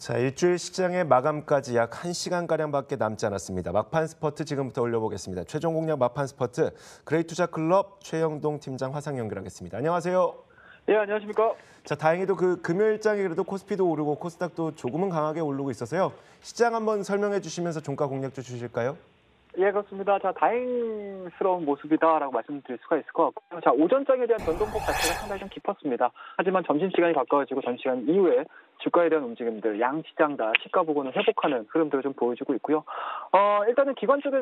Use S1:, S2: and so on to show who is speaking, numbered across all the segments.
S1: 자, 일주일 시장의 마감까지 약 1시간가량밖에 남지 않았습니다. 막판 스퍼트 지금부터 올려보겠습니다. 최종 공략 막판 스퍼트 그레이투자클럽 최영동 팀장 화상 연결하겠습니다. 안녕하세요.
S2: 예, 안녕하십니까.
S1: 자, 다행히도 금요일장이 그래도 코스피도 오르고 코스닥도 조금은 강하게 오르고 있어서요. 시장 한번 설명해 주시면서 종가 공략 좀 주실까요?
S2: 예, 그렇습니다. 자, 다행스러운 모습이다라고 말씀드릴 수가 있을 것 같고요. 자, 오전장에 대한 변동폭 자체가 상당히 좀 깊었습니다. 하지만 점심시간이 가까워지고 점심시간 이후에 주가에 대한 움직임들, 양시장 다 시가 부근을 회복하는 흐름들을 좀 보여주고 있고요. 일단은 기관 쪽에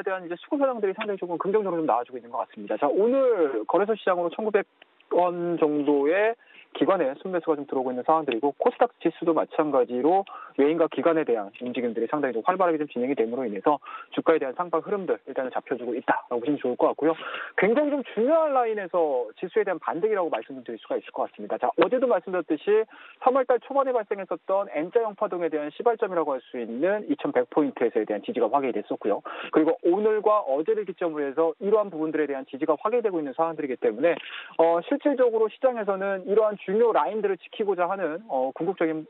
S2: 대한 이제 수급 현황들이 상당히 조금 긍정적으로 좀 나와주고 있는 것 같습니다. 자, 오늘 거래소 시장으로 1,900원 정도의 기관에 순매수가 좀 들어오고 있는 상황들이고, 코스닥 지수도 마찬가지로 외인과 기관에 대한 움직임들이 상당히 좀 활발하게 좀 진행이 됨으로 인해서 주가에 대한 상방 흐름들 일단은 잡혀주고 있다라고 보시면 좋을 것 같고요. 굉장히 좀 중요한 라인에서 지수에 대한 반등이라고 말씀드릴 수가 있을 것 같습니다. 자, 어제도 말씀드렸듯이 3월달 초반에 발생했었던 N자형 파동에 대한 시발점이라고 할 수 있는 2100포인트에서에 대한 지지가 확인이 됐었고요. 그리고 오늘과 어제를 기점으로 해서 이러한 부분들에 대한 지지가 확인되고 있는 상황들이기 때문에 실질적으로 시장에서는 이러한 중요 라인들을 지키고자 하는 궁극적인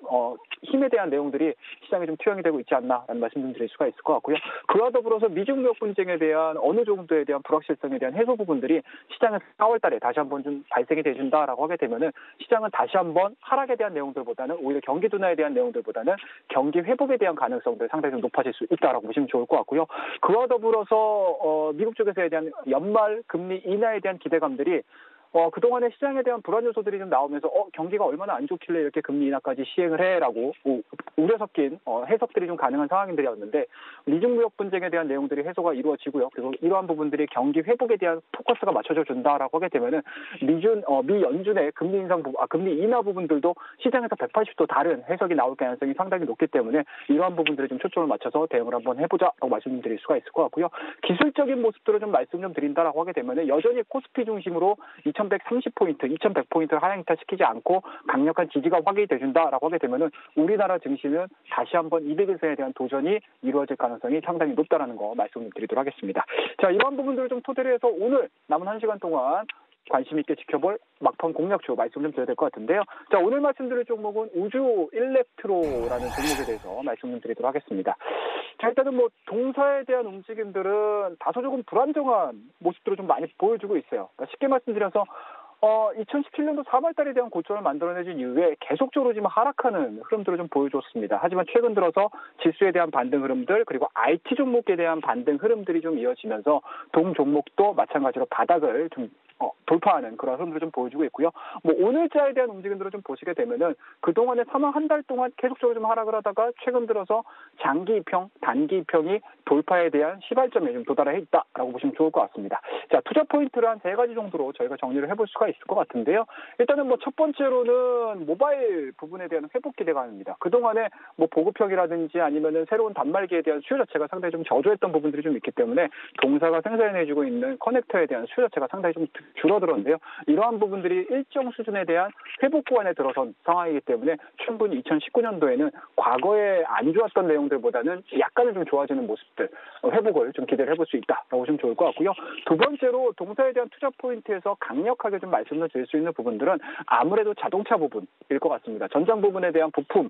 S2: 힘에 대한 내용들이 시장에 좀 투영이 되고 있지 않나라는 말씀 좀 드릴 수가 있을 것 같고요. 그와 더불어서 미중 무역 분쟁에 대한 어느 정도에 대한 불확실성에 대한 해소 부분들이 시장에서 4월 달에 다시 한번 좀 발생이 되준다라고 하게 되면은 시장은 다시 한번 하락에 대한 내용들보다는 오히려 경기 둔화에 대한 내용들보다는 경기 회복에 대한 가능성들 상당히 좀 높아질 수 있다라고 보시면 좋을 것 같고요. 그와 더불어서 미국 쪽에서에 대한 연말 금리 인하에 대한 기대감들이 그동안에 시장에 대한 불안 요소들이 좀 나오면서 경기가 얼마나 안 좋길래 이렇게 금리 인하까지 시행을 해라고 우려 섞인 해석들이 좀 가능한 상황들이었는데, 미중 무역 분쟁에 대한 내용들이 해소가 이루어지고요. 그리고 이러한 부분들이 경기 회복에 대한 포커스가 맞춰져 준다라고 하게 되면은 미 연준의 금리 인하 부분들도 시장에서 180도 다른 해석이 나올 가능성이 상당히 높기 때문에 이러한 부분들에 좀 초점을 맞춰서 대응을 한번 해보자라고 말씀드릴 수가 있을 것 같고요. 기술적인 모습들을 좀 말씀 좀 드린다라고 하게 되면은 여전히 코스피 중심으로 2,130포인트, 2,100포인트를 하향이탈시키지 않고 강력한 지지가 확인이 돼준다라고 하게 되면은 우리나라 증시는 다시 한번 200일선에 대한 도전이 이루어질 가능성이 상당히 높다라는 거 말씀드리도록 하겠습니다. 자, 이러한 부분들을 좀 토대로 해서 오늘 남은 1시간 동안 관심 있게 지켜볼 막판 공략주 말씀 좀 드려야 될 것 같은데요. 자, 오늘 말씀드릴 종목은 우주 일렉트로라는 종목에 대해서 말씀 좀 드리도록 하겠습니다. 자, 일단은 동사에 대한 움직임들은 다소 조금 불안정한 모습들을 좀 많이 보여주고 있어요. 그러니까 쉽게 말씀드려서 2017년도 3월달에 대한 고점을 만들어내준 이후에 계속적으로 지금 하락하는 흐름들을 좀 보여줬습니다. 하지만 최근 들어서 지수에 대한 반등 흐름들, 그리고 IT 종목에 대한 반등 흐름들이 좀 이어지면서 동 종목도 마찬가지로 바닥을 좀 돌파하는 그런 흐름들을 좀 보여주고 있고요. 오늘자에 대한 움직임들을 좀 보시게 되면은 그동안에 3월 한 달 동안 계속적으로 좀 하락을 하다가 최근 들어서 장기 입형, 단기 입형이 돌파에 대한 시발점에 좀 도달해 있다라고 보시면 좋을 것 같습니다. 자, 투자 포인트를 한 3가지 정도로 저희가 정리를 해볼 수가 있을 것 같은데요. 일단은 첫 번째로는 모바일 부분에 대한 회복 기대감입니다. 그동안에 보급형이라든지 아니면은 새로운 단말기에 대한 수요 자체가 상당히 좀 저조했던 부분들이 좀 있기 때문에 동사가 생산해주고 있는 커넥터에 대한 수요 자체가 상당히 좀 줄어들었는데요. 이러한 부분들이 일정 수준에 대한 회복 구간에 들어선 상황이기 때문에 충분히 2019년도에는 과거에 안 좋았던 내용들보다는 약간은 좀 좋아지는 모습들, 회복을 좀 기대를 해볼 수 있다라고 보시면 좋을 것 같고요. 두 번째로 동사에 대한 투자 포인트에서 강력하게 좀 말씀을 드릴 수 있는 부분들은 아무래도 자동차 부분일 것 같습니다. 전장 부분에 대한 부품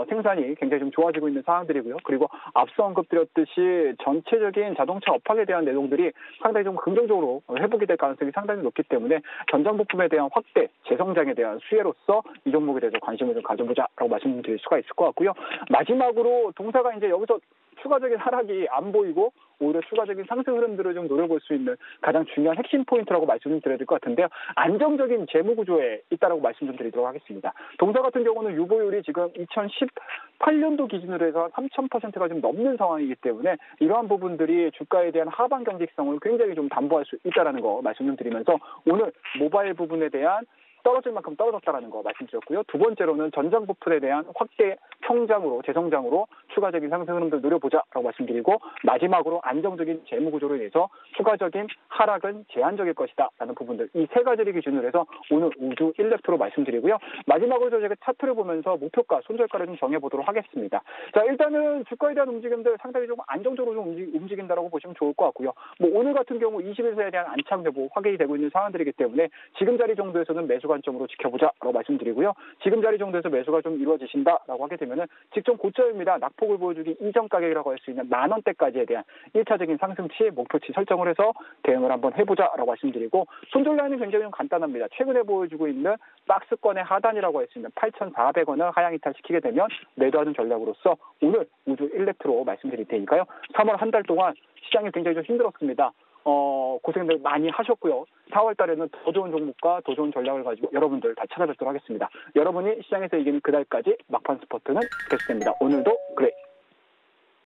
S2: 생산이 굉장히 좀 좋아지고 있는 상황들이고요. 그리고 앞서 언급드렸듯이 전체적인 자동차 업황에 대한 내용들이 상당히 좀 긍정적으로 회복이 될 가능성이 상당히 높기 때문에 전장 부품에 대한 확대, 재성장에 대한 수혜로서 이 종목에 대해서 관심을 좀 가져보자라고 말씀드릴 수가 있을 것 같고요. 마지막으로 동사가 이제 여기서 추가적인 하락이 안 보이고 오히려 추가적인 상승 흐름들을 좀 노려볼 수 있는 가장 중요한 핵심 포인트라고 말씀을 드려야 될 것 같은데요. 안정적인 재무 구조에 있다라고 말씀 좀 드리도록 하겠습니다. 동사 같은 경우는 유보율이 지금 2018년도 기준으로 해서 3,000%가 좀 넘는 상황이기 때문에 이러한 부분들이 주가에 대한 하방 경직성을 굉장히 좀 담보할 수 있다라는 거 말씀 좀 드리면서 오늘 모바일 부분에 대한 떨어질 만큼 떨어졌다라는 거 말씀드렸고요. 두 번째로는 전장 부품에 대한 확대 성장으로, 재성장으로 추가적인 상승 흐름들 노려보자라고 말씀드리고, 마지막으로 안정적인 재무 구조로 인해서 추가적인 하락은 제한적일 것이다라는 부분들, 이 3가지를 기준으로 해서 오늘 우주 일렉트로 말씀드리고요. 마지막으로 저희가 차트를 보면서 목표가, 손절가를 좀 정해보도록 하겠습니다. 자, 일단은 주가에 대한 움직임들 상당히 좀 안정적으로 좀 움직인다라고 보시면 좋을 것 같고요. 오늘 같은 경우 20일선에 대한 안착 여부 확인이 되고 있는 상황들이기 때문에 지금 자리 정도에서는 매수가 관점으로 지켜보자라고 말씀드리고요. 지금 자리 정도에서 매수가 좀 이루어지신다라고 하게 되면은 직전 고점입니다. 낙폭을 보여주기 이전 가격이라고 할 수 있는 10,000원대까지에 대한 1차적인 상승치 목표치 설정을 해서 대응을 한번 해보자라고 말씀드리고 손절 라인은 굉장히 좀 간단합니다. 최근에 보여주고 있는 박스권의 하단이라고 할 수 있는 8,400원을 하향 이탈시키게 되면 매도하는 전략으로서 오늘 우주 일렉트로 말씀드릴 테니까요. 3월 한 달 동안 시장이 굉장히 좀 힘들었습니다. 고생들 많이 하셨고요. 4월 달에는 더 좋은 종목과 더 좋은 전략을 가지고 여러분들 다 찾아뵙도록 하겠습니다. 여러분이 시장에서 이기는 그날까지 막판 스포츠는 계속됩니다. 오늘도 그래.